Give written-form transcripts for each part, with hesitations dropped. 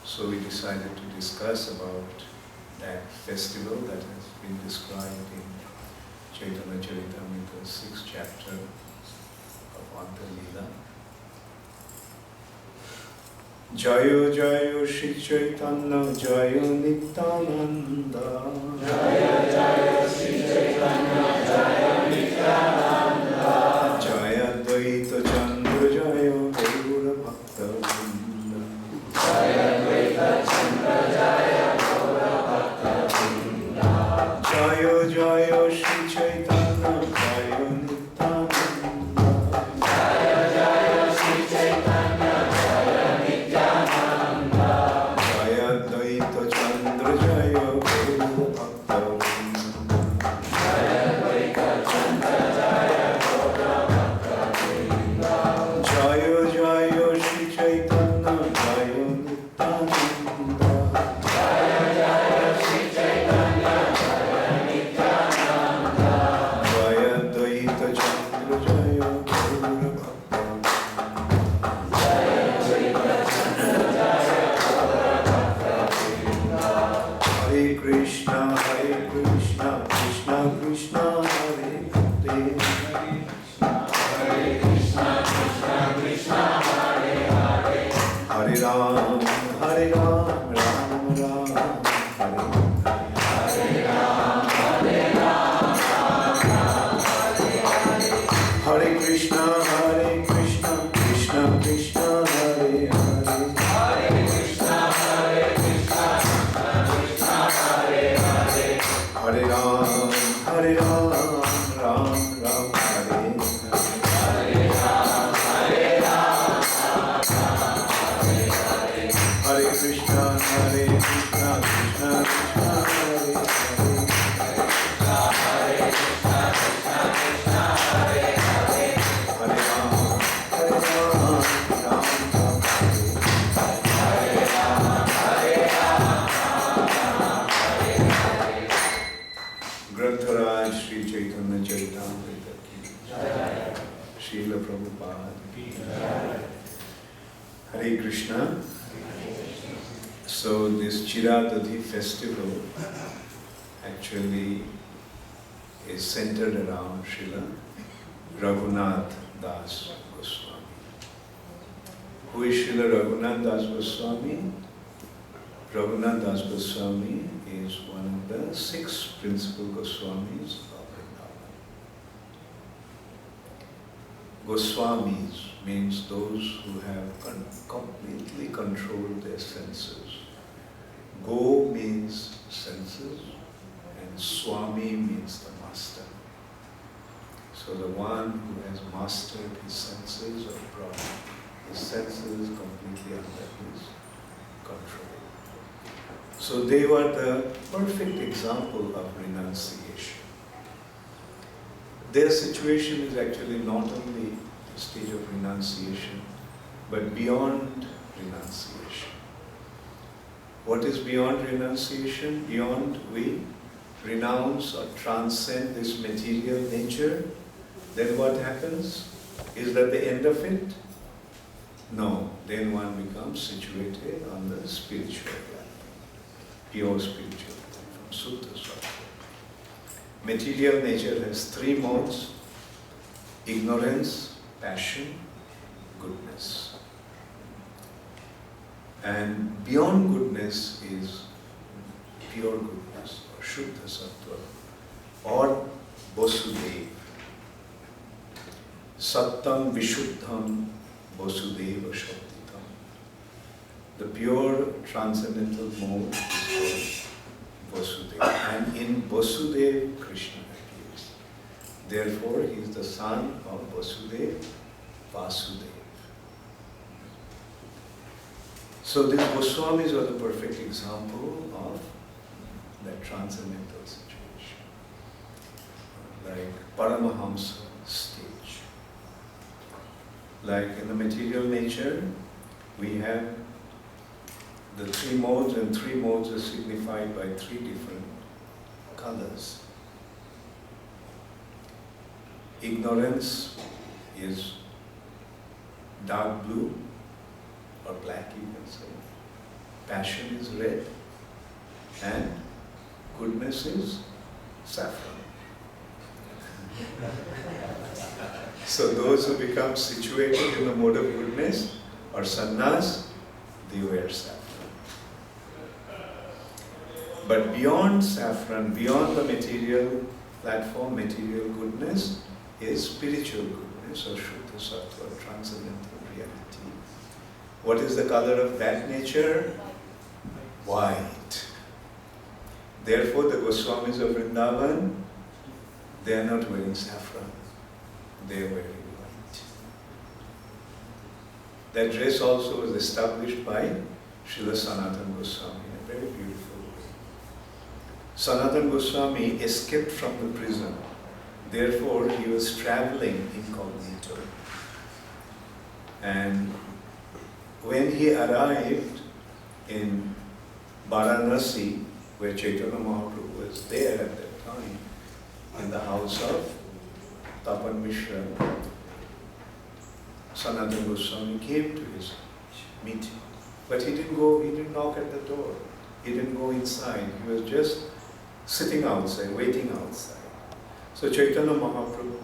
So we decided to discuss about that festival that has been described in Chaitanya Charitamrita, 6th chapter of Anta-lila. Jayo Jayo Shri Chaitanya Jayo Nityananda. Jaya Jaya Shri Chaitanya Jaya Nityananda. Jaya Dvaita Chandra Jaya Gaura Bhakta Vrinda. Jaya Dvaita Chandra Jaya Gaura Bhakta Vrinda. Jayo Jayo Shri Chaitanya Jayo Nityananda. Jaya Jaya Shri Chaitanya Jaya Nityananda. Jaya Dvaita Chandra Jaya Gaura Bhakta Vrinda. Jaya Dvaita Chandra Jaya Gaura Bhakta Vrinda. Jayo Jayo Shri Chaitanya Jayo Nityananda. Jaya Jaya Shri Chaitanya Jaya Nityananda. Jaya Dvaita Chandra Jaya Gaura Bhakta Vrinda. Jaya Dvaita Chandra Jaya Gaura Bhakta Vrinda. Hare Krishna, Krishna Krishna, Hare Hare. Hare Krishna Krishna Krishna Hare Hare. Hare Ram, Ram Ram, Hare Hare Ram Hare Ram Ram Ram Hare Hare. Hare Krishna Krishna Krishna, Hare Hare. Hare Krishna Hare Hare Krishna, Krishna Krishna, Hare Grantharaj Sri Chaitanya Charitamrita ki Srila Prabhupada ki Hare Krishna. So this Chiradadi festival actually is centered around Srila Raghunath das Goswami. Who is Srila Raghunath das Goswami? Raghunath das Goswami is one of the 6 principal Goswamis of Vrindavan. Goswamis means those who have completely controlled their senses. Go means senses and Swami means the master. So the one who has mastered his senses or brought his senses completely under his control. So they were the perfect example of renunciation. Their situation is actually not only the stage of renunciation, but beyond renunciation. What is beyond renunciation? Beyond we renounce or transcend this material nature, then what happens? Is that the end of it? No, then one becomes situated on the spiritual level, pure spiritual level, from Sutta Sattva. Material nature has 3 modes: ignorance, passion, goodness. And beyond goodness is pure goodness, or Shuddha Sattva, or Vasudeva. Sattam Vishuddham Vasudeva Shaktitam. The pure transcendental mode is called Vasudeva. And in Vasudeva, Krishna appears. Therefore, he is the son of Vasudeva, Vasudeva. So these Goswamis are the perfect example of that transcendental situation. Like Paramahamsa stage. Like in the material nature, we have the 3 modes, and 3 modes are signified by 3 different colors. Ignorance is dark blue or black, you can say. Passion is red, and goodness is saffron. So those who become situated in the mode of goodness or sannyas, they wear saffron. But beyond saffron, beyond the material platform, material goodness, is spiritual goodness or Shuddha Sattva, transcendental reality. What is the color of that nature? White. Therefore, the Goswamis of Vrindavan, they are not wearing saffron, they are wearing white. That dress also was established by Srila Sanatana Goswami in a very beautiful way. Sanatana Goswami escaped from the prison. Therefore, he was traveling incognito. And when he arrived in Varanasi, where Chaitanya Mahaprabhu was there at that time, in the house of Tapan Mishra, Sanatana Goswami came to his meeting. But he didn't knock at the door. He didn't go inside. He was just sitting outside, waiting outside. So Chaitanya Mahaprabhu,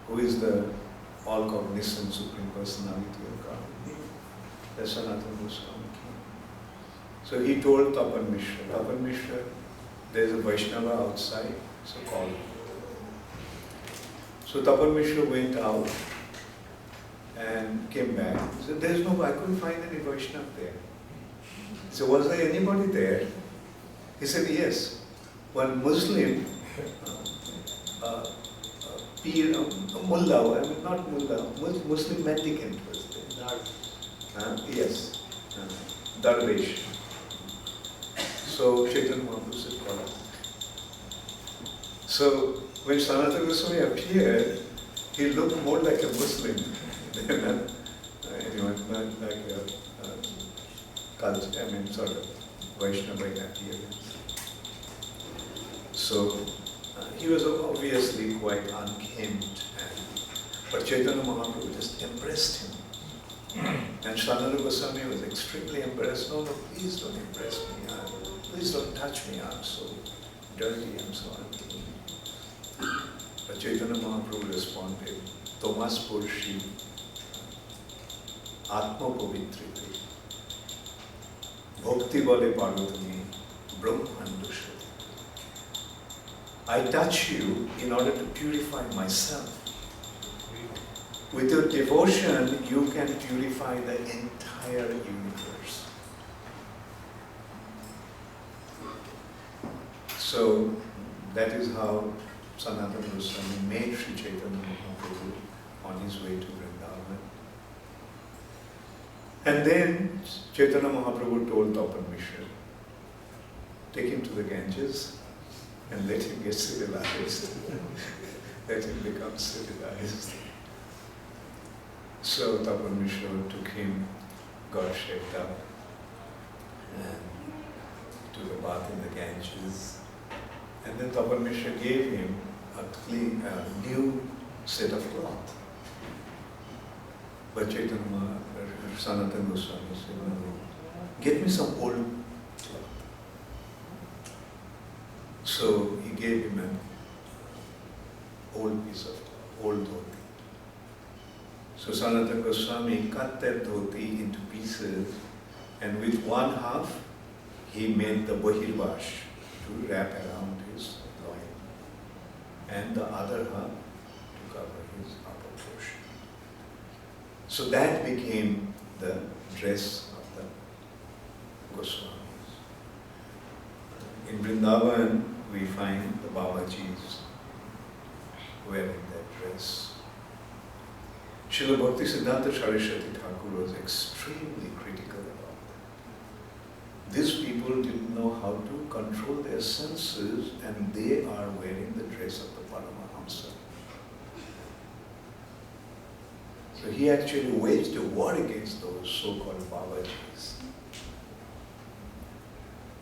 who is the all-cognizant Supreme Personality of God, the Sanatana Goswami came. So he told Tapan Mishra, Tapan Mishra, there's a Vaishnava outside, so call him. So Tapan Mishra went out and came back. He said, I couldn't find any Vaishnava there. He said, was there anybody there? He said, yes. One Muslim, mullah, not mullah, Muslim mendicant was there. Yes. Darvish. So Chaitanya Mahaprabhu said, "Follow." So when Sanatana Goswami appeared, he looked more like a Muslim than anyone, not like a culture, sort of Vaishnava in appearance. So he was obviously quite unkempt, but Chaitanya Mahaprabhu just embraced him. And Sanatana Goswami was extremely embarrassed. No, please don't embrace me. Please don't touch me. I'm so dirty, I'm so unclean. But Chaitanya Mahaprabhu responded, Tomas Purshi Atma Pavitrite Bhakti Bale Parvatami Brahmandushati. I touch you in order to purify myself. With your devotion, you can purify the entire universe. So that is how Sanatana Goswami made Sri Chaitanya Mahaprabhu on his way to Vrindavan. And then Chaitanya Mahaprabhu told Tapan Mishra, take him to the Ganges and let him get civilized. Let him become civilized. So Tapan Mishra took him, got shaped up, and to the bath in the Ganges. And then Tapan Mishra gave him a new set of cloth. But Chaitanya Sanatana Goswami said, no, get me some old cloth. So he gave him an old piece of cloth, old dhoti. So Sanatana Goswami cut that dhoti into pieces, and with one half he made the bahirvash to wrap around his loin, and the other half to cover his upper portion. So that became the dress of the Goswamis. In Vrindavan, we find the Babajis wearing that dress. Srila Bhaktisiddhanta Saraswati Thakur was extremely critical about that. These people didn't know how to control their senses, and they are wearing the dress of the Paramahamsa. So he actually waged a war against those so-called Babajis.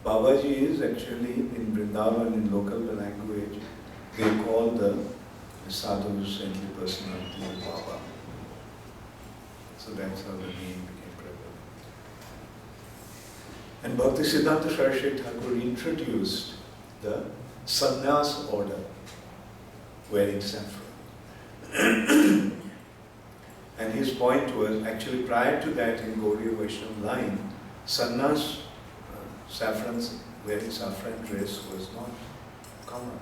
Babaji is actually in Vrindavan, in local language, they call the sadhu saintly personality Baba. So that's how the name became prevalent. And Bhaktisiddhanta Saraswati Thakur introduced the sannyas order wearing saffron. And his point was, actually prior to that in Gaudiya Vaishnava line, sannyas, wearing saffron dress was not common.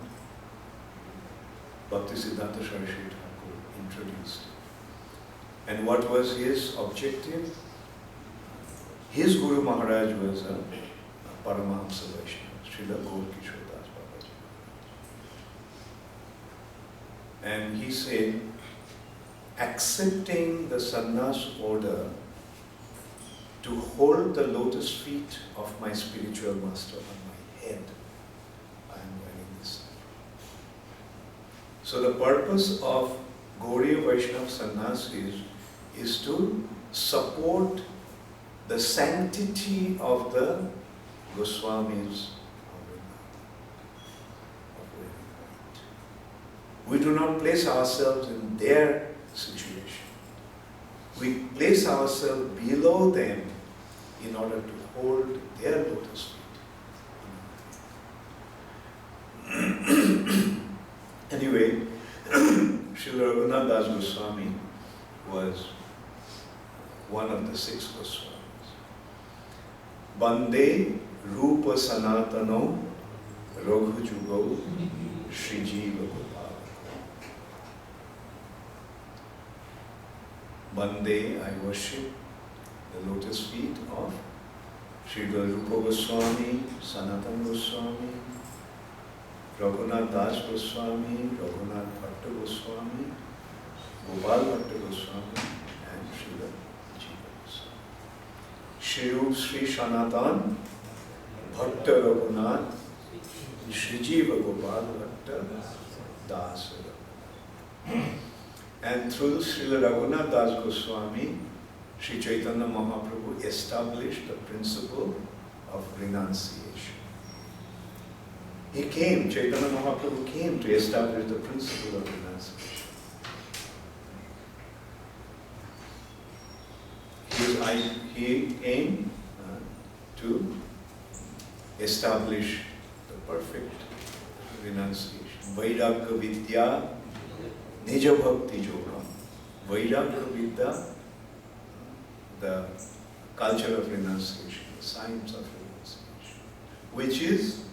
Bhaktisiddhanta Saraswati Thakur introduced it. And what was his objective? His Guru Maharaj was a Paramahamsa Vaishnava, Srila Gaur Kishore Das Babaji. And he said, accepting the sannyas order to hold the lotus feet of my spiritual master on my head, I am wearing this. So the purpose of Gaudiya Vaishnava sannyasis is to support the sanctity of the Goswamis of wearing white. We do not place ourselves in their situation. We place ourselves below them in order to hold their lotus feet. Anyway, Srila Raghunath das Goswami was one of the 6 Goswamis. Bande Rupa Sanatano Raghu Jugo Shri Jiva Gopala. Bande, I worship the lotus feet of Srila Rupa Goswami, Sanatana Goswami, Raghunath das Goswami, Raghunath Bhatta Goswami, Gopal Bhatta Goswami, and Srila Jiva Goswami. Shri Sri Sanatan Bhakta Raghunath Shri Jiva Gopal Bhatta Das. And through Srila Raghunath das Goswami, Sri Chaitanya Mahaprabhu established the principle of renunciation. He came, Chaitanya Mahaprabhu came to establish the principle of renunciation. He came to establish the perfect renunciation. Vairagya Vidya Nija Bhakti Yoga. Vairagya Vidya, the culture of renunciation, the science of renunciation, which is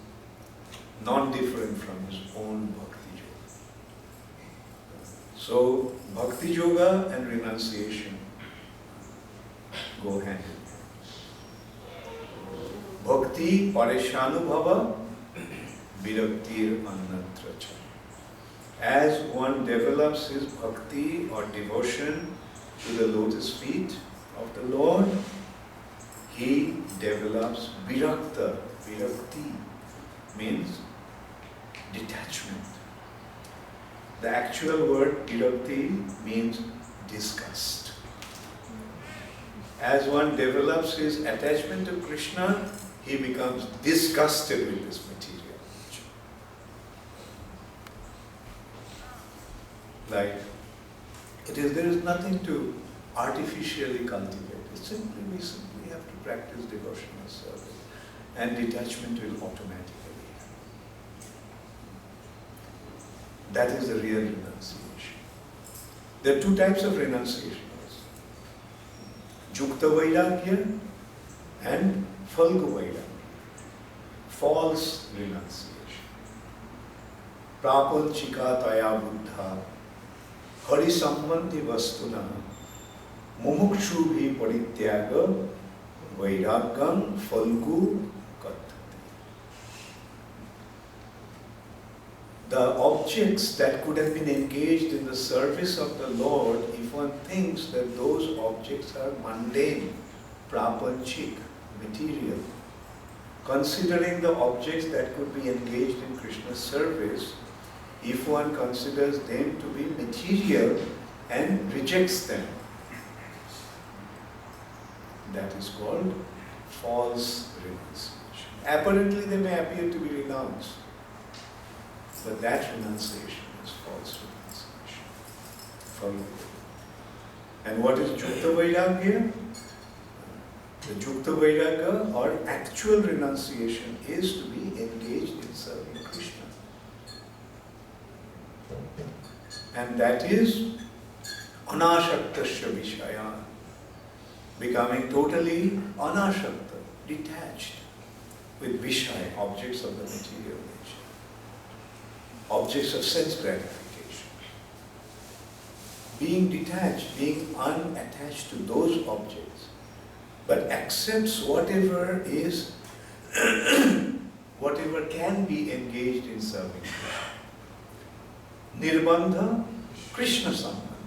non-different from his own Bhakti Yoga. So, Bhakti Yoga and renunciation go hand in hand. Bhakti pareshanubhava viraktir annatra cha. As one develops his bhakti or devotion to the lotus feet of the Lord, he develops virakta. Virakti means detachment. The actual word virakti means disgust. As one develops his attachment to Krishna, he becomes disgusted with this material nature. Like, there is nothing to artificially cultivate. It's simply, we simply have to practice devotional service, and detachment will automatically happen. That is the real renunciation. There are two types of renunciation. Yukta Vairagya and Phalgu Vairagya. False renunciation. Prapanchika taya buddha hari sambandhi vastuna mumukshu bhi parityaga vairagyam phalgu kathati. The objects that could have been engaged in the service of the Lord, if one thinks that those objects are mundane, prapanchik, material, considering the objects that could be engaged in Krishna's service, if one considers them to be material and rejects them, that is called false renunciation. Apparently they may appear to be renounced, but that renunciation is false renunciation. And what is Yukta Vairagya? The Yukta Vairagya, or actual renunciation, is to be engaged in serving Krishna. And that is anashaktasya vishaya, becoming totally anashakta, detached with vishaya, objects of the material nature, objects of sense gratification. Being detached, being unattached to those objects, but accepts whatever is, whatever can be engaged in serving Krishna. Nirbandha, Krishna sambandha.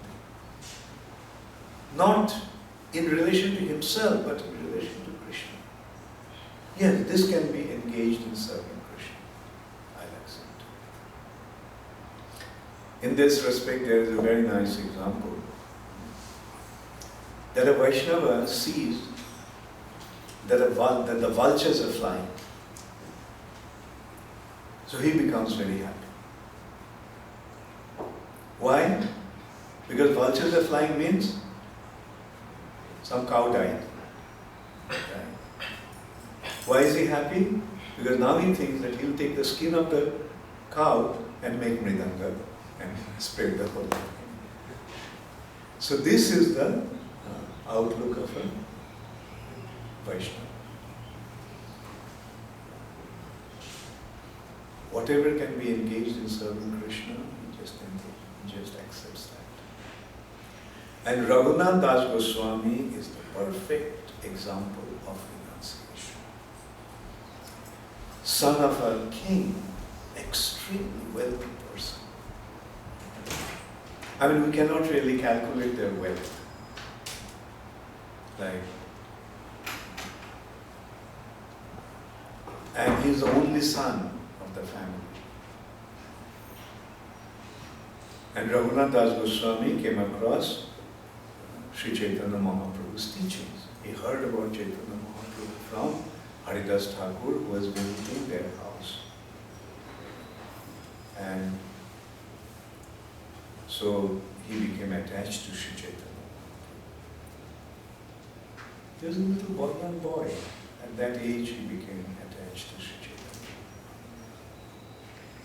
Not in relation to himself, but in relation to Krishna. Yes, this can be engaged in serving Krishna. I'll accept. In this respect, there is a very nice example. That a Vaishnava sees that the vultures are flying. So he becomes very happy. Why? Because vultures are flying means some cow died. Why is he happy? Because now he thinks that he'll take the skin of the cow and make mridanga and spread the whole thing. So this is the outlook of a Vaishnava. Whatever can be engaged in serving Krishna, he just accepts that. And Raghunath das Goswami is the perfect example of renunciation. Son of a king, extremely wealthy person. I mean, we cannot really calculate their wealth. Like, And he is the only son of the family. And Raghunath das Goswami came across Sri Chaitanya Mahaprabhu's teachings. He heard about Chaitanya Mahaprabhu from Haridas Thakur, who was visiting their house. And so he became attached to Sri Chaitanya. He was a little young boy. At that age, he became attached to Sri Chaitanya.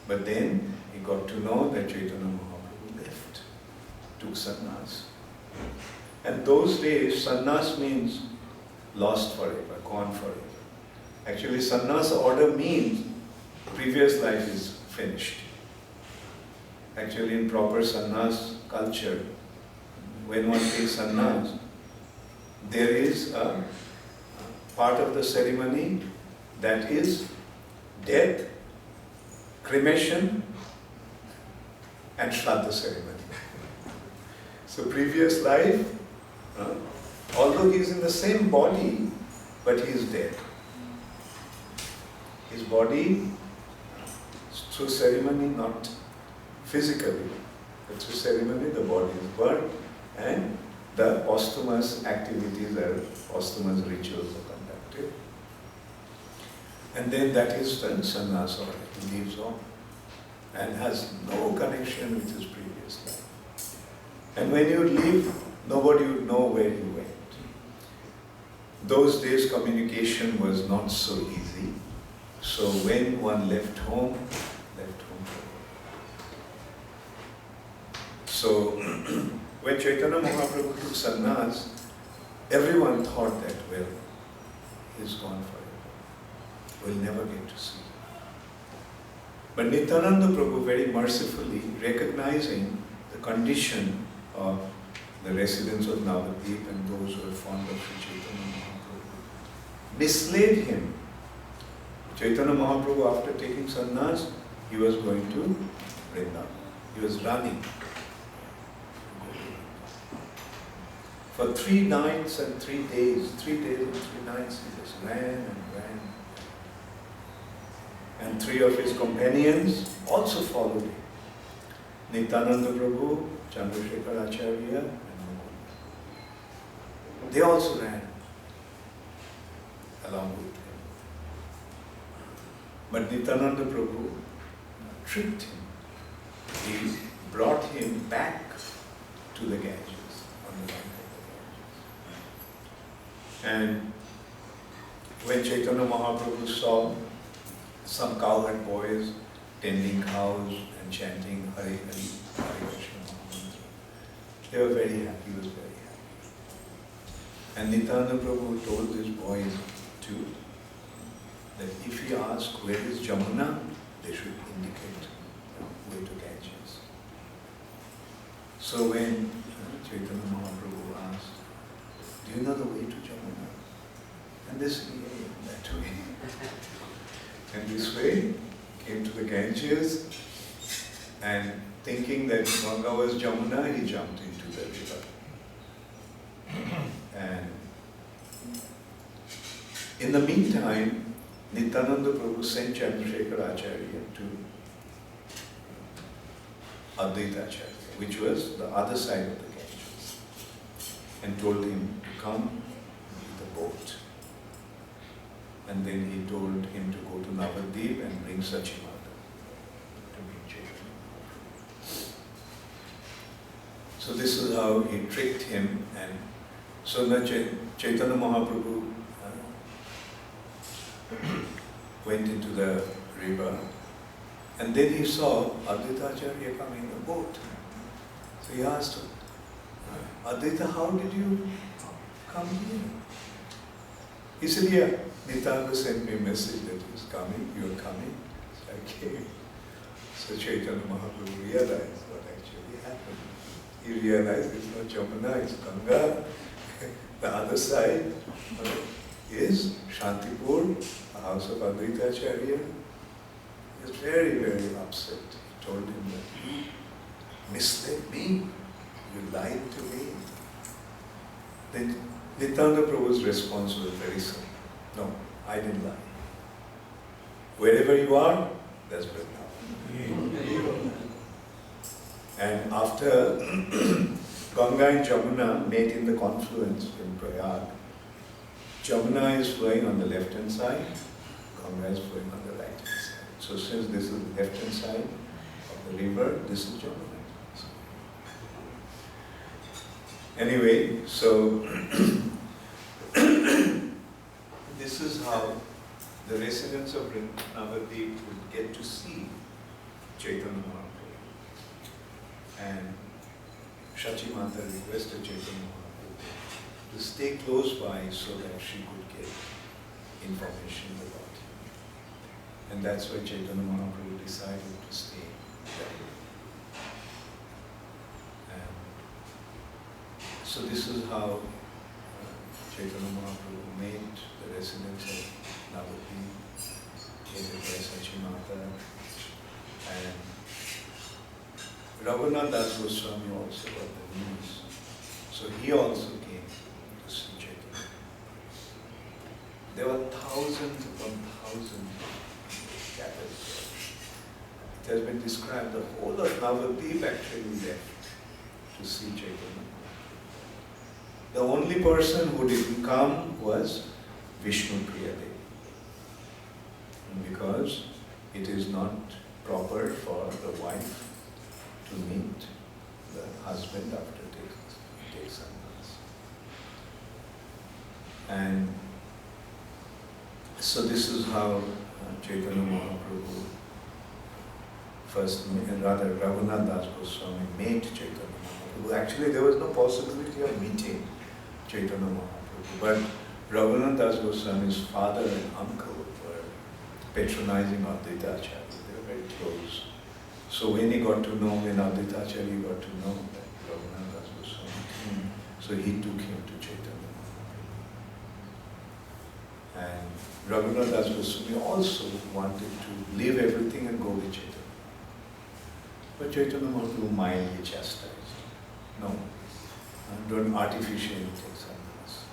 But then he got to know that Chaitanya Mahaprabhu left, took sannyas. And those days, sannyas means lost forever, gone forever. Actually, sannyas order means previous life is finished. Actually, in proper sannyas culture, when one takes sannyas, there is a part of the ceremony that is death, cremation, and Shraddha ceremony. So previous life, although he is in the same body, but he is dead. His body, through ceremony, not physically, but through ceremony the body is burnt and the posthumous activities or posthumous rituals are conducted. And then that is done, sannyas, or he leaves on and has no connection with his previous life. And when you leave, nobody would know where you went. Those days communication was not so easy. So when one left home forever. So when Chaitanya Mahaprabhu took sannyas, everyone thought that, well, he's gone forever. We'll never get to see him. But Nityananda Prabhu very mercifully, recognizing the condition of the residents of Navadvip and those who are fond of Sri Chaitanya Mahaprabhu, misled him. Chaitanya Mahaprabhu, after taking sannyas, he was going to Vrindavan. He was running. For 3 nights and 3 days, 3 days and 3 nights, he just ran and ran. And 3 of his companions also followed him. Nityananda Prabhu, Chandrasekhar Acharya, and Mukunda. They also ran along with him. But Nityananda Prabhu tricked him. He brought him back to the Ganges, on the bank of the Ganges. And when Chaitanya Mahaprabhu saw some cowherd boys tending cows and chanting Hare Hare, Hare Krishna Mahamantra, they were very happy, he was very happy. And Nityananda Prabhu told these boys too, that if he asks where is Jamuna, they should indicate way to Ganges. So when Chaitanya Mahaprabhu asked, do you know the way to Jamuna? And they said, yeah, that way. And this way came to the Ganges, and thinking that Ganga was Jamuna, he jumped into the river. And in the meantime, Nityananda Prabhu sent Chandrasekhar Acharya to Advaita Acharya, which was the other side of the Ganges, and told him to come with a boat. And then he told him to go to Navadvip and bring Sachimata to meet Chaitanya. So this is how he tricked him, and so that Chaitanya Mahaprabhu went into the river, and then he saw Advaita Acharya coming in a boat. So he asked him, Advaita, how did you come here? He said, yeah, Nityananda sent me a message that he was coming, you are coming. So I came. So Chaitanya Mahaprabhu realized what actually happened. He realized it's not Jamuna, it's Ganga. The other side is Shantipur, the house of Advaita Acharya. He was very, very upset. He told him that you misled me, you lied to me. Then Nityananda Prabhu's response was very simple. No, I didn't lie. Wherever you are, that's Vrindavan. And after Ganga and Jamuna met in the confluence in Prayag, Jamuna is flowing on the left hand side, Ganga is flowing on the right hand side. So since this is the left hand side of the river, this is Jamuna. Anyway, so this is how the residents of Navadvip would get to see Chaitanya Mahaprabhu. And Shachi Mata requested Chaitanya Mahaprabhu to stay close by so that she could get information about him. And that's why Chaitanya Mahaprabhu decided to stay that way. And so this is how Chaitanya Mahaprabhu made the residents of Navadvip, aided by Shachi Mata, and Raghunath das Goswami also got the news. So he also came to see Chaitanya. There were thousands upon thousands gathered there. It has been described the whole of Navadvip actually left to see Chaitanya. The only person who didn't come was Vishnu Priyadev. Because it is not proper for the wife to meet the husband after take sannyas. And so this is how Chaitanya Mahaprabhu Raghunath das Goswami met Chaitanya Mahaprabhu. Actually, there was no possibility of meeting Chaitanya Mahaprabhu, but Raghunath das Goswami's father and uncle were patronizing Advaita Acharya. They were very close. So when he got to know, when Advaita Acharya got to know that Raghunath das Goswami came, so he took him to Chaitanya Mahaprabhu. And Raghunath das Goswami also wanted to leave everything and go with Chaitanya. But Chaitanya Mahaprabhu mildly chastised. No, don't artificially take sannyas.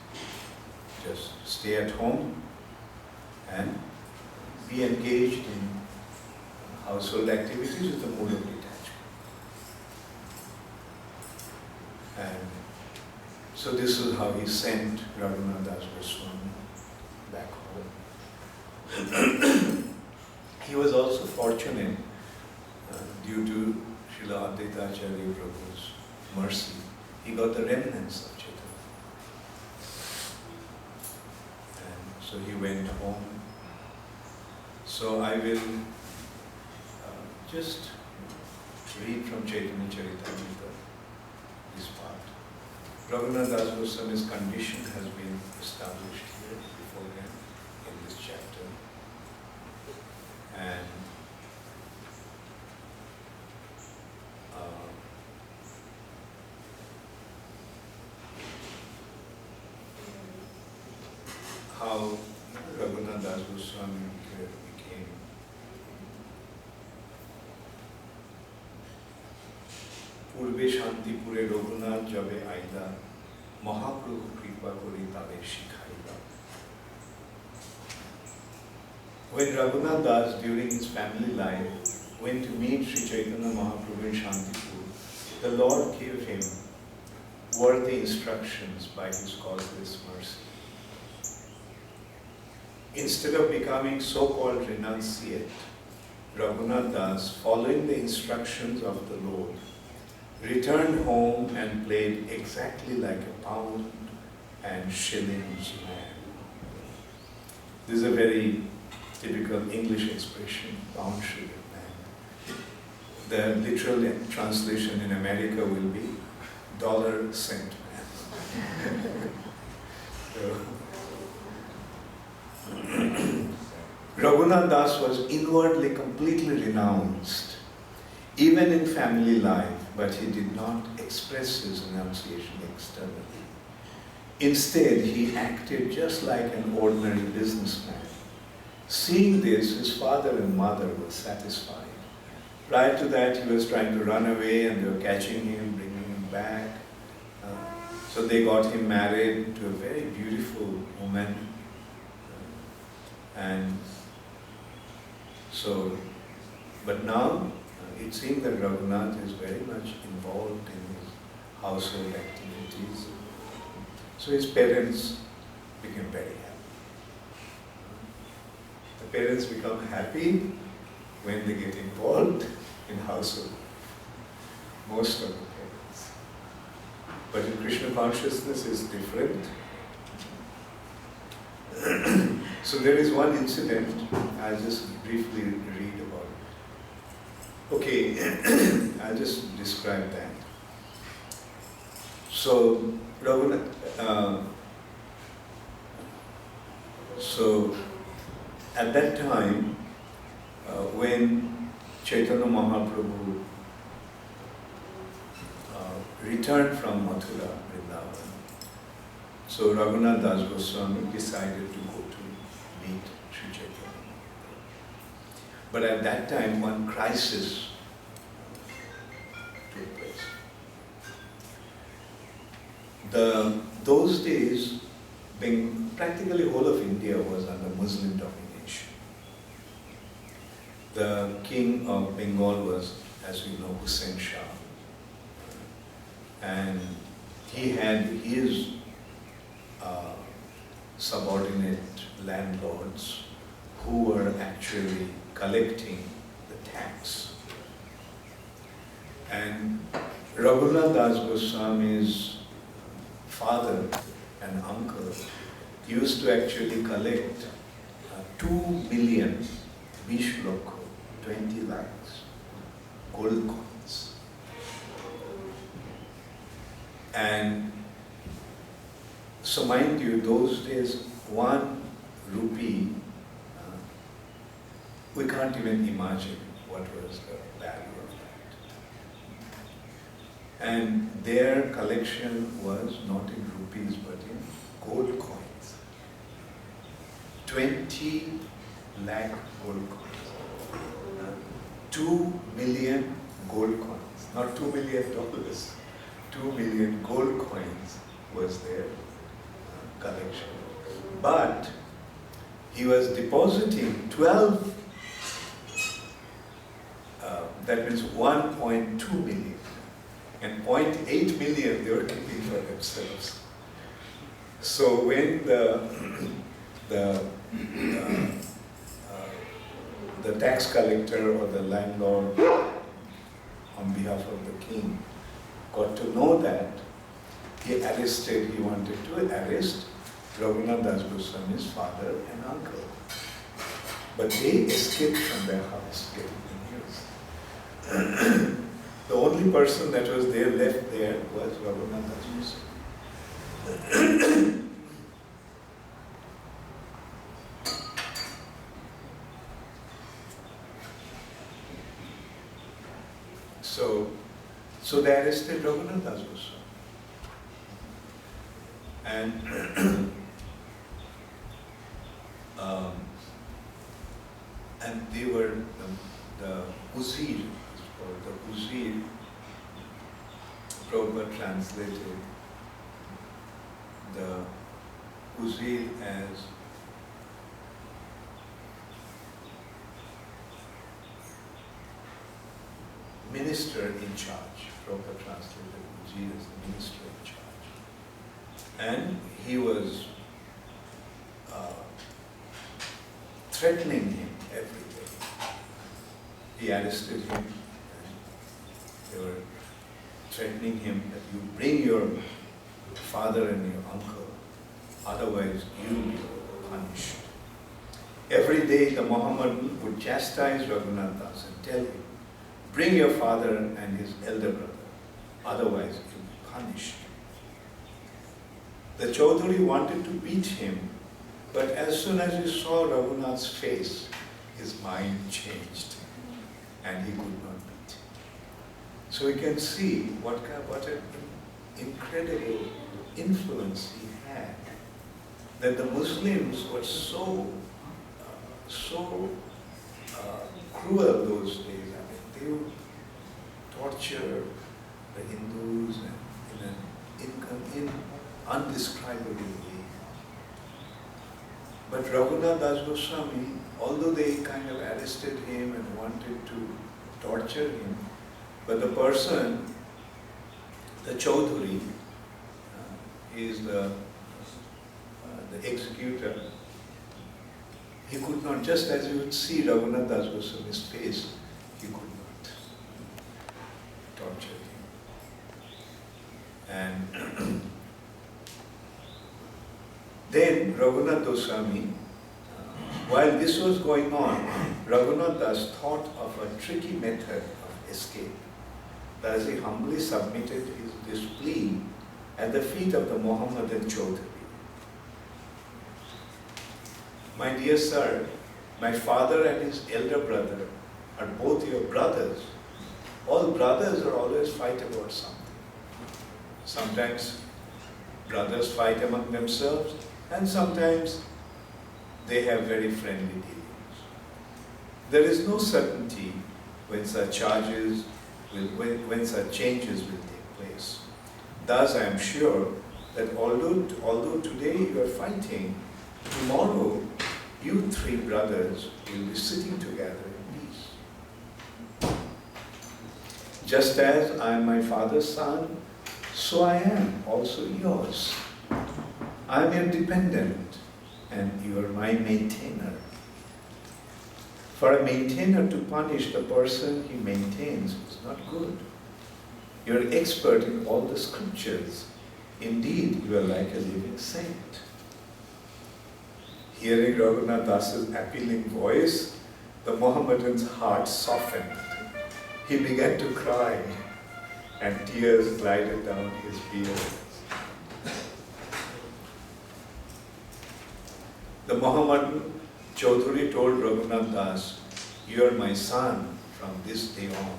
Just stay at home and be engaged in household activities with a mood of detachment. And so this is how he sent Raghunath das Goswami back home. He was also fortunate due to Srila Advaita Acharya Prabhu's mercy. He got the remnants of Chaitanya. And so he went home. So I will just read from Chaitanya Charitamrita, this part. Raghunath das Goswami's condition has been established here beforehand in this chapter. And how Raghunath das Goswami became Purbe Shantipure Raghunath Jabe Aida Mahaprabhu Kripa Kori Tade Shikhaida. When Raghunath Das during his family life went to meet Sri Chaitanya Mahaprabhu in Shantipur, the Lord gave him worthy instructions by his causeless mercy. Instead of becoming so-called renunciate, Raghunath Das, following the instructions of the Lord, returned home and played exactly like a pound and shillings man. This is a very typical English expression, pound shilling man. The literal translation in America will be dollar cent man. Raghunath Das was inwardly completely renounced, even in family life, but he did not express his renunciation externally. Instead, he acted just like an ordinary businessman. Seeing this, his father and mother were satisfied. Prior to that, he was trying to run away and they were catching him, bringing him back. So they got him married to a very beautiful woman. And So, but now it seems that Raghunath is very much involved in his household activities. So his parents became very happy. The parents become happy when they get involved in household. Most of the parents. But in Krishna consciousness is different. So there is one incident, I'll just briefly read about it. Okay, I'll just describe that. So, Raghunath, so at that time, when Chaitanya Mahaprabhu returned from Mathura, Vrindavan, so Raghunath das Goswami decided to go to meet Sri Chaitanya. But at that time, one crisis took place. Those days, practically whole of India was under Muslim domination. The king of Bengal was, as we know, Hussain Shah. And he had his subordinate landlords who were actually collecting the tax. And Raghunath das Goswami's father and uncle used to actually collect 2 million Bishloko, 20 lakhs, gold coins. And so mind you, those days, 1 rupee, we can't even imagine what was the value of that. And their collection was not in rupees but in gold coins. 20 lakh gold coins. 2 million gold coins. Not $2 million. 2 million gold coins was their collection. But he was depositing 12, that means 1.2 million. And 0.8 million they were keeping for themselves. So when the tax collector or the landlord on behalf of the king got to know that, he wanted to arrest Raghunath das Goswami's father and uncle. But they escaped from their house getting the news. The only person that was there left there was Raghunath das Goswami. So they arrested Raghunath das Goswami. And they were the Uzir, or the Uzir, Prabhupada translated the Uzir as minister in charge. Prabhupada translated Uzir as the minister in charge. And he was threatening him every day. He arrested him and they were threatening him that you bring your father and your uncle, otherwise you will be punished. Every day the Mohammedan would chastise Raghunath Das and tell him, bring your father and his elder brother, otherwise you will be punished. The Chaudhuri wanted to beat him, but as soon as he saw Raghunath's face, his mind changed and he could not beat him. So we can see what an incredible influence he had, that the Muslims were so cruel those days. I mean, they would torture the Hindus in an undescribable way. But Raghunath das Goswami, although they kind of arrested him and wanted to torture him, but the person, the Chaudhuri, is the executor. He could not, just as you would see Raghunath das Goswami's face, he could not torture him. And then Raghunath Goswami, while this was going on, Raghunath Das thought of a tricky method of escape. Thus he humbly submitted this plea at the feet of the Mohammedan Chaudhuri. My dear sir, my father and his elder brother are both your brothers. All brothers are always fight about something. Sometimes brothers fight among themselves, and sometimes they have very friendly dealings. There is no certainty when such changes will take place. Thus, I am sure that although today you are fighting, tomorrow you three brothers will be sitting together in peace. Just as I am my father's son, so I am also yours. I am your dependent, and you are my maintainer. For a maintainer to punish the person he maintains is not good. You are expert in all the scriptures. Indeed, you are like a living saint. Hearing Raghunath Das's appealing voice, the Mohammedan's heart softened. He began to cry, and tears glided down his beard. The Mohammedan Chaudhuri told Raghunath Das, "You are my son from this day on.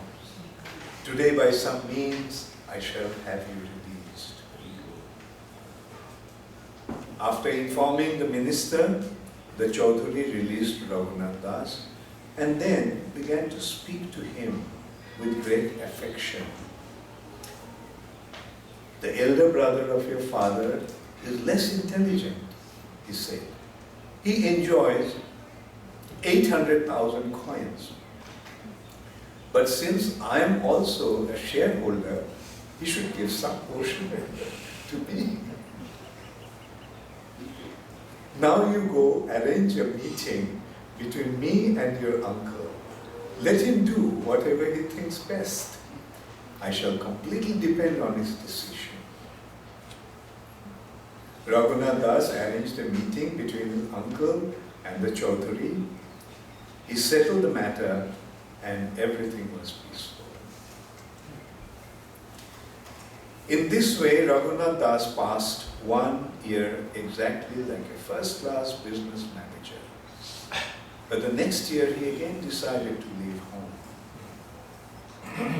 Today by some means I shall have you released." After informing the minister, the Chaudhuri released Raghunath Das and then began to speak to him with great affection. "The elder brother of your father is less intelligent," he said. "He enjoys 800,000 coins. But since I am also a shareholder, he should give some portion to me. Now you go arrange a meeting between me and your uncle. Let him do whatever he thinks best. I shall completely depend on his decision." Raghunath Das arranged a meeting between his uncle and the Chaudhuri. He settled the matter and everything was peaceful. In this way, Raghunath Das passed 1 year exactly like a first-class business manager. But the next year, he again decided to leave home.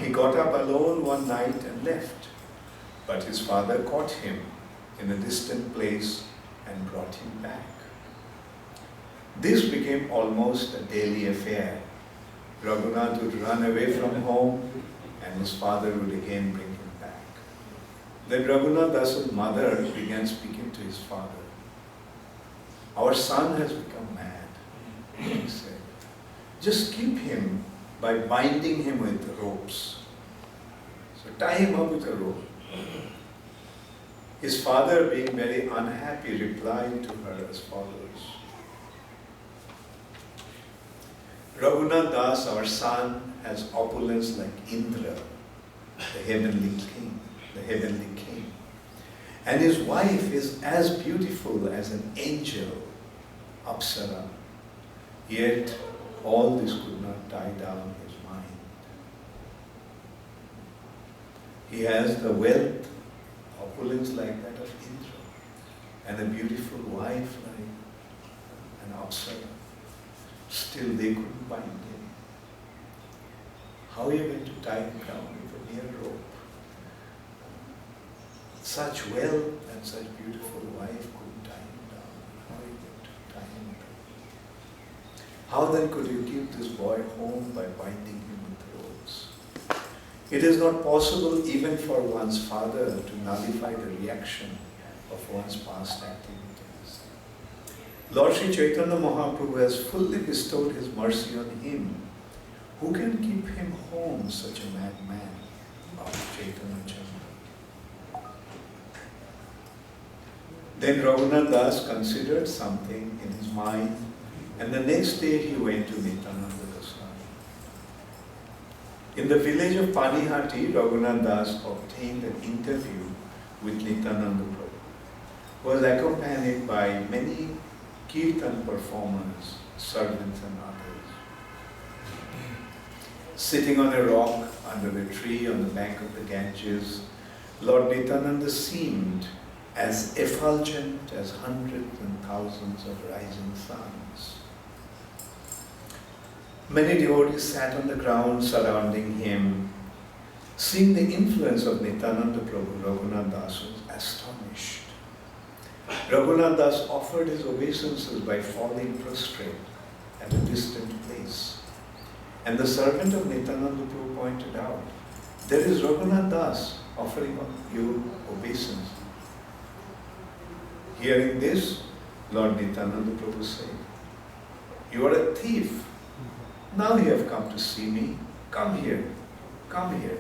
He got up alone one night and left, but his father caught him in a distant place and brought him back. This became almost a daily affair. Raghunath would run away from home and his father would again bring him back. Then Raghunath Das's mother began speaking to his father. "Our son has become mad," he said. "Just keep him by binding him with ropes. So tie him up with a rope." His father, being very unhappy, replied to her as follows: "Raghunath Das, our son, has opulence like Indra, the heavenly king, and his wife is as beautiful as an angel, Apsara. Yet all this could not tie down his mind. He has the wealth, opulence like that of Indra, and a beautiful wife like an Apsara. Still they couldn't bind him. How are you going to tie him down with a mere rope? Such wealth and such beautiful wife couldn't tie him down. How are you going to tie him down? How then could you keep this boy home by binding him with ropes? It is not possible even for one's father to nullify the reaction of one's past activities. Lord Sri Chaitanya Mahaprabhu has fully bestowed his mercy on him. Who can keep him home, such a madman? Of Chaitanya Chandra. Then Raghunath Das considered something in his mind, and the next day he went to Nityananda Goswami. In the village of Panihati, Raghunath Das obtained an interview with Nityananda Prabhu, who was accompanied by many kirtan performers, servants and others. Sitting on a rock under a tree on the bank of the Ganges, Lord Nityananda seemed as effulgent as hundreds and thousands of rising suns. Many devotees sat on the ground surrounding him. Seeing the influence of Nityananda Prabhu, Raghunath Das was astonished. Raghunath Das offered his obeisances by falling prostrate at a distant place. And the servant of Nityananda Prabhu pointed out, there is Raghunath Das offering you obeisance. Hearing this, Lord Nityananda Prabhu said, you are a thief. Now you have come to see me. Come here. Come here.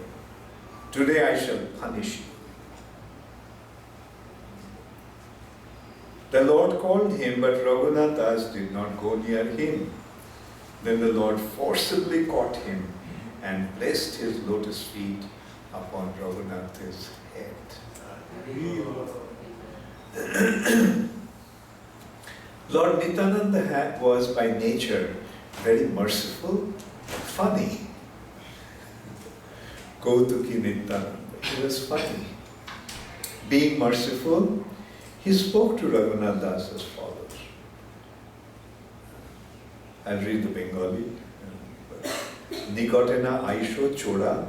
Today I shall punish you. The Lord called him, but Raghunath Das did not go near him. Then the Lord forcibly caught him and placed his lotus feet upon Raghunath's head. Lord Nityananda was by nature very merciful, funny. Kautuki Nityananda, he was funny. Being merciful, he spoke to Raghunath Das as follows. I'll read the Bengali. Nikotena aisho choda,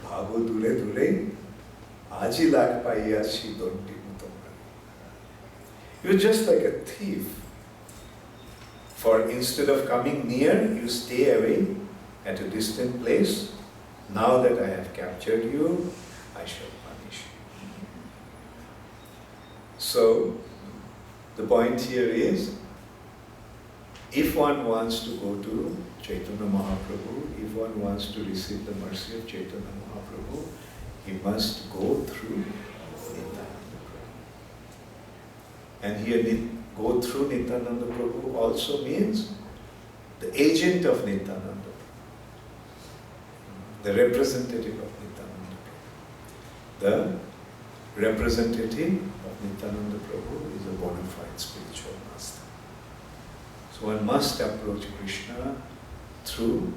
bhago dure dure, aji lag paiya shi donti mutomra. He was just like a thief. For instead of coming near, you stay away at a distant place. Now that I have captured you, I shall punish you. So, the point here is, if one wants to go to Chaitanya Mahaprabhu, if one wants to receive the mercy of Chaitanya Mahaprabhu, he must go through Nityananda Prabhu. And here, go through Nityananda Prabhu also means the agent of Nityananda Prabhu, the representative of Nityananda Prabhu. The representative of Nityananda Prabhu is a bona fide spiritual master. So one must approach Krishna through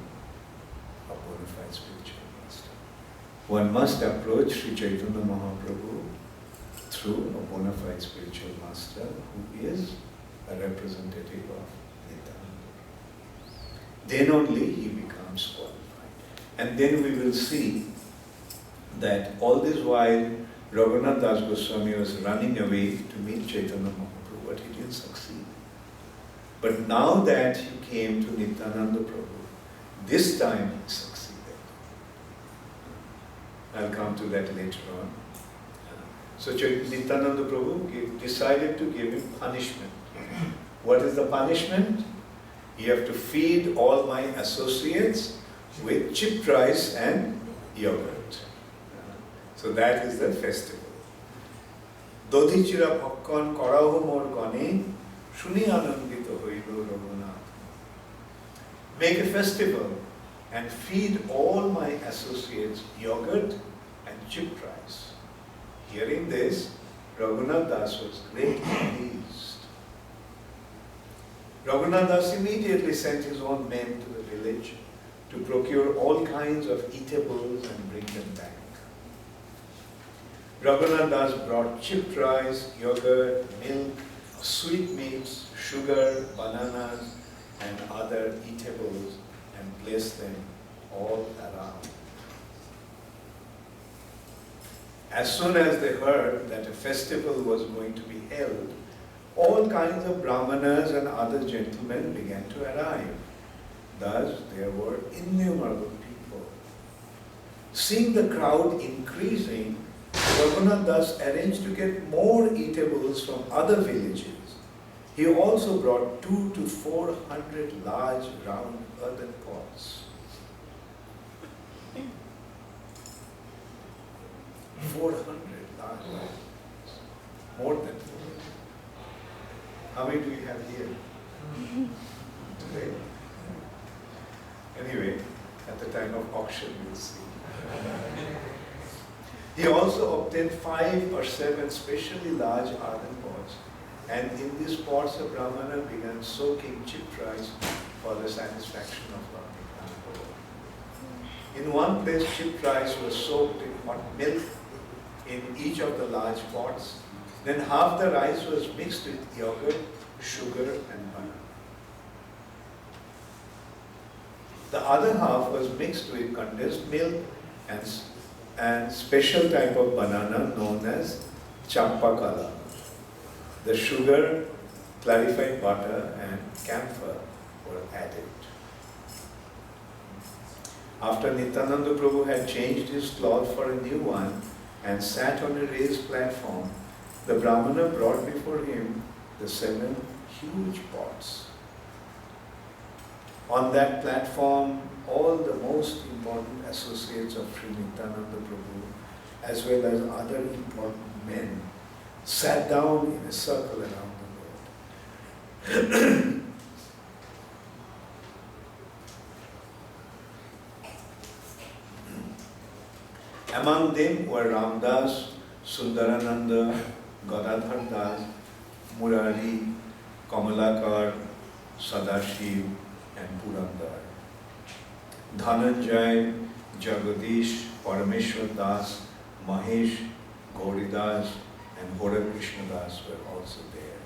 a bona fide spiritual master. One must approach Sri Chaitanya Mahaprabhu through a bona fide spiritual master who is a representative of Nityananda. Then only he becomes qualified. And then we will see that all this while Raghunath das Goswami was running away to meet Chaitanya Mahaprabhu, but he didn't succeed. But now that he came to Nityananda Prabhu, this time he succeeded. I'll come to that later on. So Nityananda Prabhu decided to give him punishment. What is the punishment? You have to feed all my associates with chipped rice and yogurt. So that is the festival. Dodhichira bhakkon karaho mor gane shuni anandito hoilo Raghunath. Make a festival and feed all my associates yogurt and chipped rice. Hearing this, Raghunath Das was greatly pleased. Raghunath Das immediately sent his own men to the village to procure all kinds of eatables and bring them back. Raghunath Das brought chipped rice, yogurt, milk, sweetmeats, sugar, bananas, and other eatables and placed them all around. As soon as they heard that a festival was going to be held, all kinds of brahmanas and other gentlemen began to arrive. Thus, there were innumerable people. Seeing the crowd increasing, Raghunath Das arranged to get more eatables from other villages He also brought 200 to 400 large round earthen pots. 400 large pots. More than 400. How many do you have here? Today? Anyway, at the time of auction, we'll see. He also obtained 5 or 7 specially large earthen pots, and in these pots a Brahmana began soaking chipped rice for the satisfaction of Lord. In one place, chipped rice was soaked in hot milk in each of the large pots. Then half the rice was mixed with yogurt, sugar and butter. The other half was mixed with condensed milk and special type of banana known as champakala. The sugar, clarified butter and camphor were added. After Nityananda Prabhu had changed his cloth for a new one and sat on a raised platform, the Brahmana brought before him the 7 huge pots. On that platform, all the most important associates of Sri Nityananda Prabhu, as well as other important men, sat down in a circle around the Lord. Among them were Ramdas, Sundarananda, Gadadhar Das, Murari, Kamalakar, Sadashiv, and Purandar. Dhananjay, Jagadish, Parameshwar Das, Mahesh, Gauridas, and Gaura Krishna Das were also there.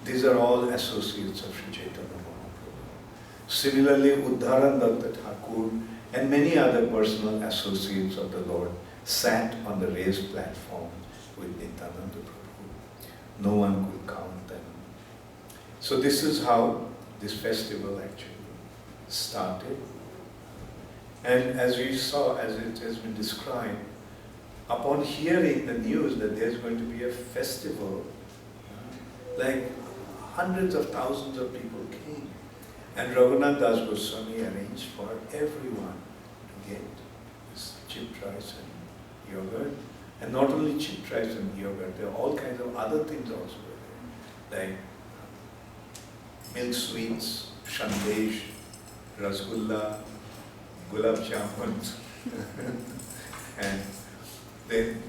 These are all associates of Sri Chaitanya Mahaprabhu. Similarly, Uddharan Datta Thakur and many other personal associates of the Lord sat on the raised platform with Nityananda Prabhu. No one could count them. So this is how this festival actually started. And as we saw, as it has been described, upon hearing the news that there's going to be a festival, like hundreds of thousands of people came. And Raghunath das Goswami arranged for everyone to get this chipped rice and yogurt. And not only chipped rice and yogurt, there are all kinds of other things also there, like milk sweets, shandesh, rasgulla, gulab jamun, and then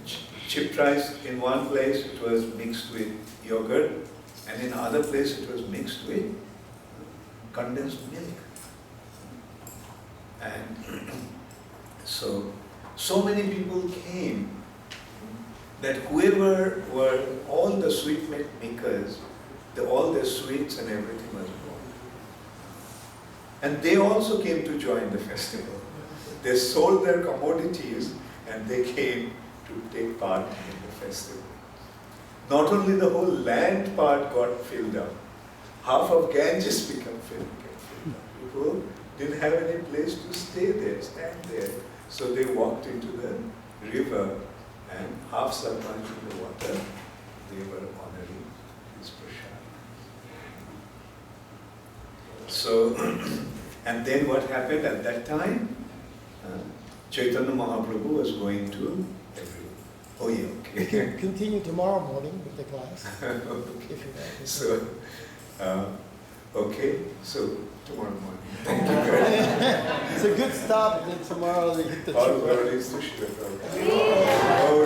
chipped rice. In one place it was mixed with yogurt, and in other place it was mixed with condensed milk. And so many people came that whoever were all the sweet makers, all their sweets and everything was brought. And they also came to join the festival. They sold their commodities and they came to take part in the festival. Not only the whole land part got filled up, half of Ganges became filled up. People didn't have any place to stay there, stand there. So they walked into the river and half submerged in the water, they were honoring his prasad. So, and then what happened at that time? Chaitanya Mahaprabhu was going to everyone. Oh yeah, okay. We can continue tomorrow morning with the class. Okay. If you like. So, okay, so tomorrow morning. Thank you very much. It's a good start, then tomorrow we hit the All trip. glories to Shri Prabhupada.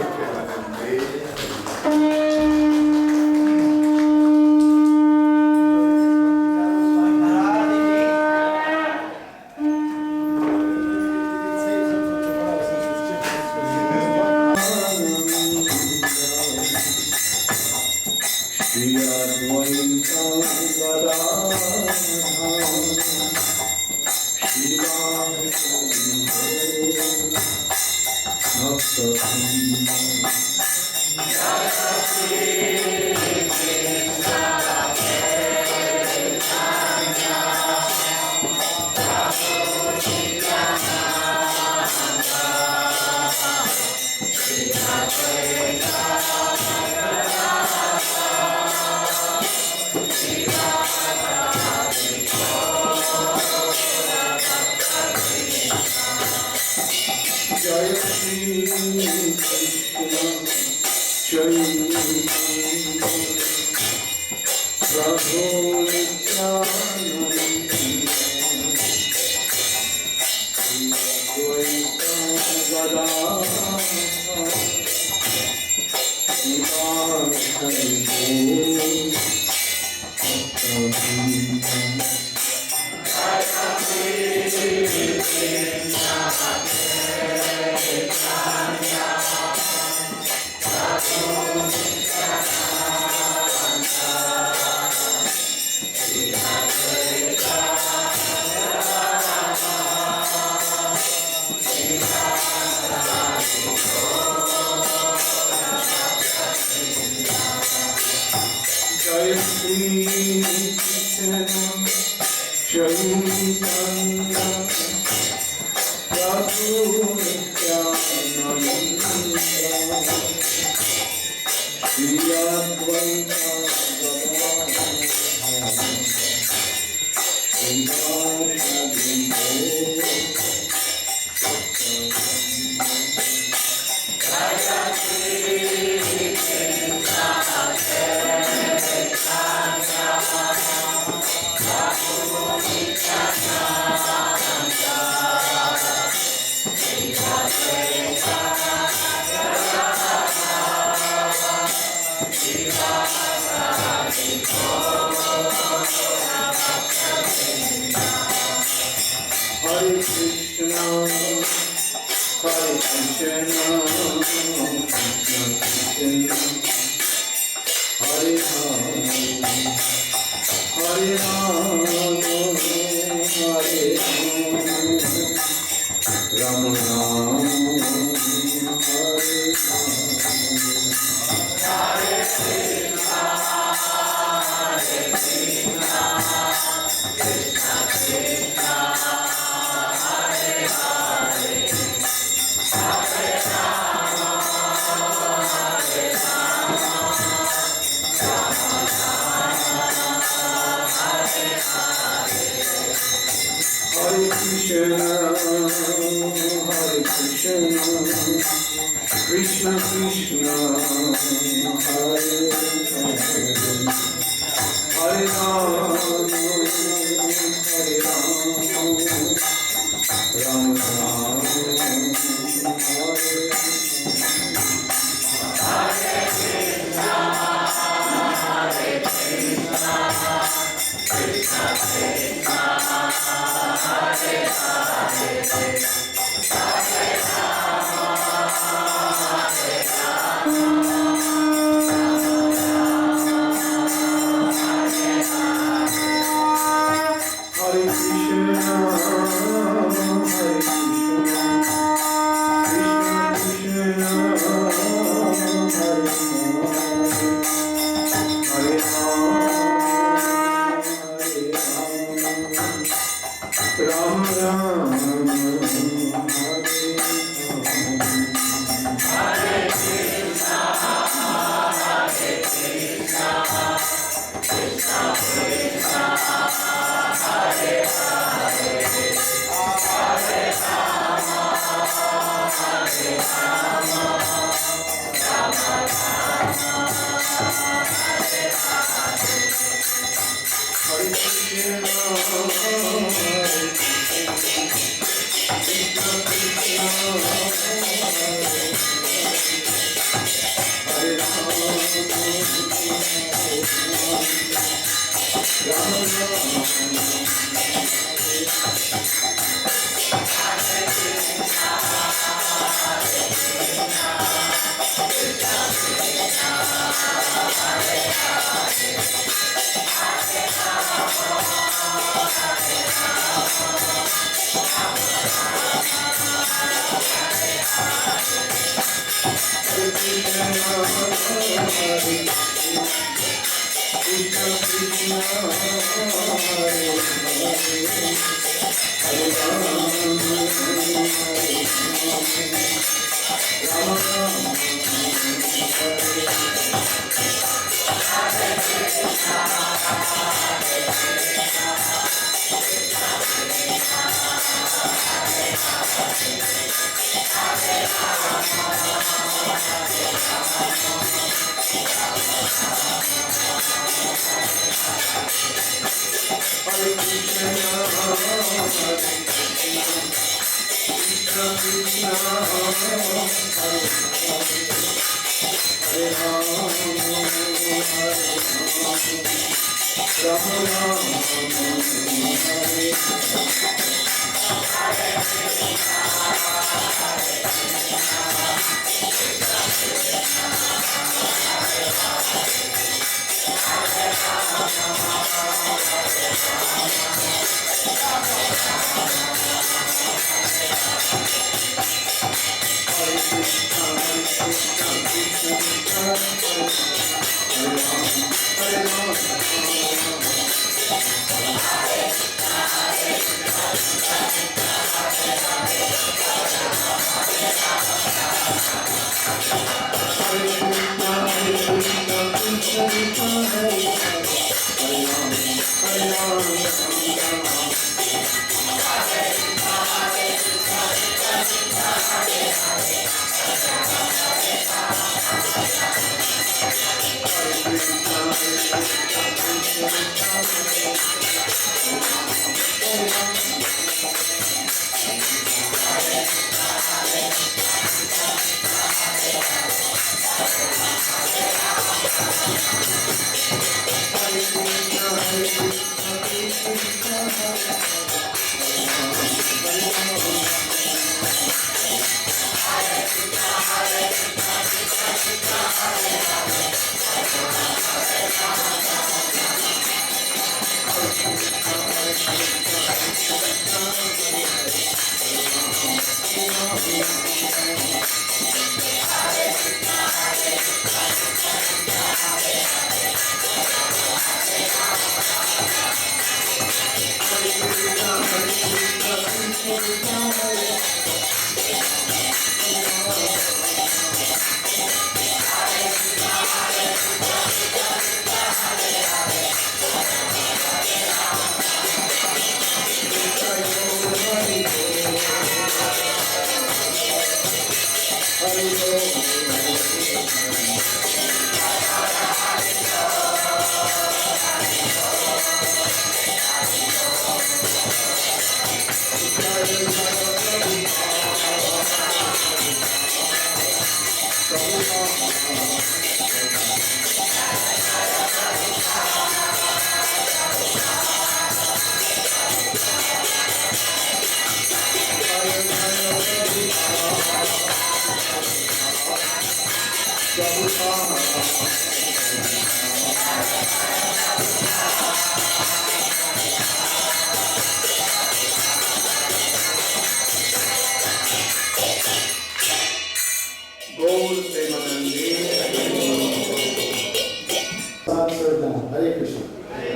Hare Krishna.